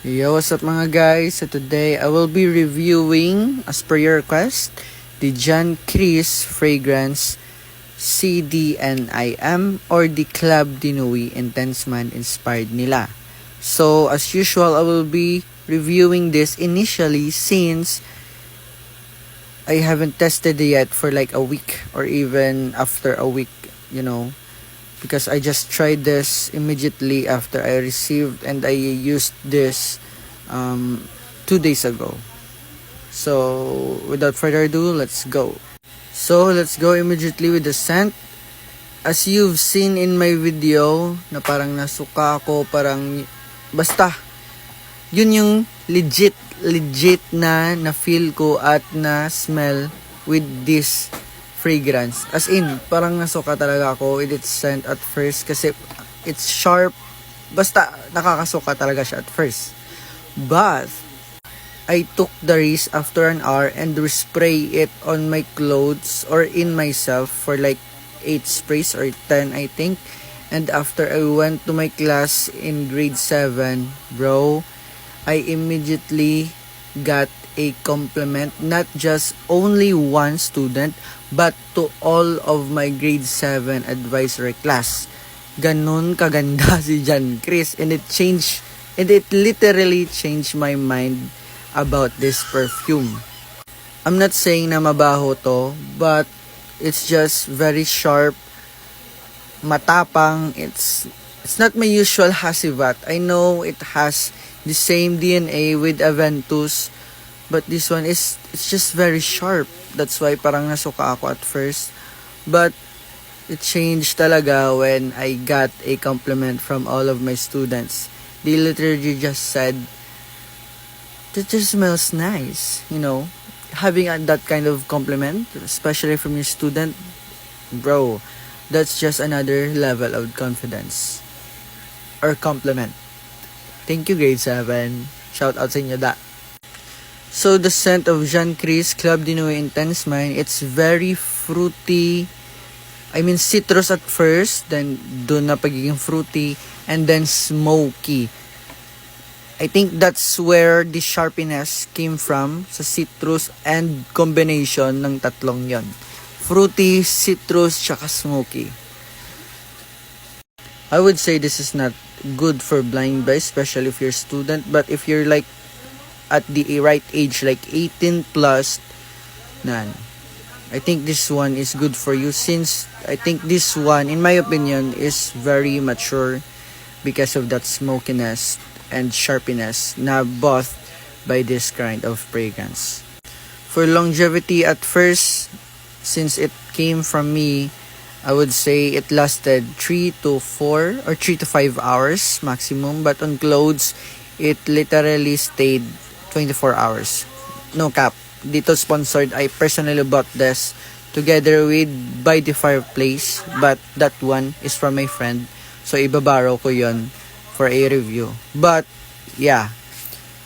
Yo, what's up mga guys? So today I will be reviewing, as per your request, the John Chris Fragrance CDNIM or the Club de Nuit Intense Man inspired nila. So as usual, I will be reviewing this initially since I haven't tested it yet for like a week or even after a week, because I just tried this immediately after I received and I used this 2 days ago. So without further ado, let's go. So let's go immediately with the scent. As you've seen in my video na parang nasuka ako, parang basta yun yung legit na feel ko at na smell with this fragrance. As in, parang nasuka talaga ako with its scent at first kasi it's sharp. Basta nakakasuka talaga siya at first. But I took the risk after an hour and respray it on my clothes or in myself for like 8 sprays or 10 I think. And after I went to my class in grade 7, bro, I immediately got a compliment, not just only one student, but to all of my grade 7 advisory class. Ganun kaganda si John Chris, and it literally changed my mind about this perfume. I'm not saying na mabaho to, but it's just very sharp, matapang. It's not my usual Hasivat. I know it has the same DNA with Aventus, but this one it's just very sharp. That's why parang nasuka ako at first. But it changed talaga when I got a compliment from all of my students. They literally just said, "That just smells nice." Having that kind of compliment, especially from your student, bro, that's just another level of confidence or compliment. Thank you, grade 7. Shout out sa inyo da. So the scent of John Chris Club de Nuit Intense Man, it's very fruity. I mean citrus at first, then doon na pagiging fruity, and then smoky. I think that's where the sharpness came from, sa citrus and combination ng tatlong yon. Fruity, citrus, tsaka smoky. I would say this is not good for blind buy, especially if you're a student, but if you're like at the right age, like 18 plus, I think this one is good for you, since I think this one, in my opinion, is very mature because of that smokiness and sharpness na both by this kind of fragrance. For longevity, at first, since it came from me, I would say it lasted 3 to 4 or 3 to 5 hours maximum, but on clothes, it literally stayed 24 hours. No cap. Dito sponsored, I personally bought this together with By the Fireplace, but that one is from my friend, so ibaborrow ko yon for a review. But yeah,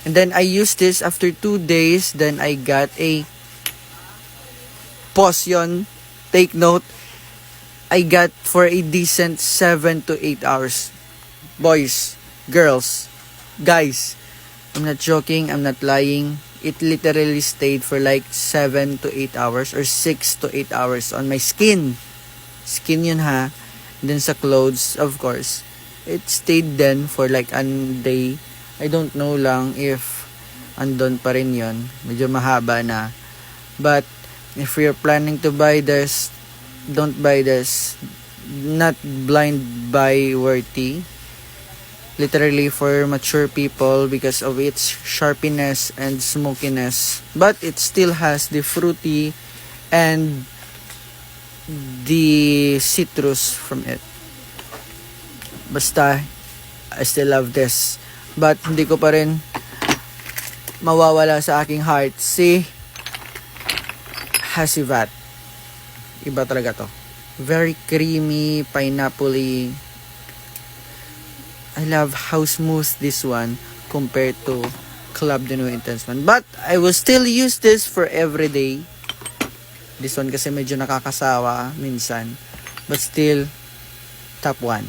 and then I used this after 2 days, then I got a pause yon, take note, I got for a decent 7 to 8 hours. Boys, girls, guys, I'm not joking, I'm not lying. It literally stayed for like 7 to 8 hours or 6 to 8 hours on my skin. Skin yun ha. And then sa clothes, of course, it stayed then for like a day. I don't know lang if andon pa rin yun. Medyo mahaba na. But if you're planning to buy this, don't buy this. Not blind buy worthy. Literally for mature people because of its sharpness and smokiness. But it still has the fruity and the citrus from it. Basta, I still love this. But hindi ko pa rin mawawala sa aking heart si Hasivat. Iba talaga to. Very creamy, pineapple-y. I love how smooth this one compared to Club de Nuit Intense Man. But I will still use this for everyday. This one kasi medyo nakakasawa minsan. But still, top 1.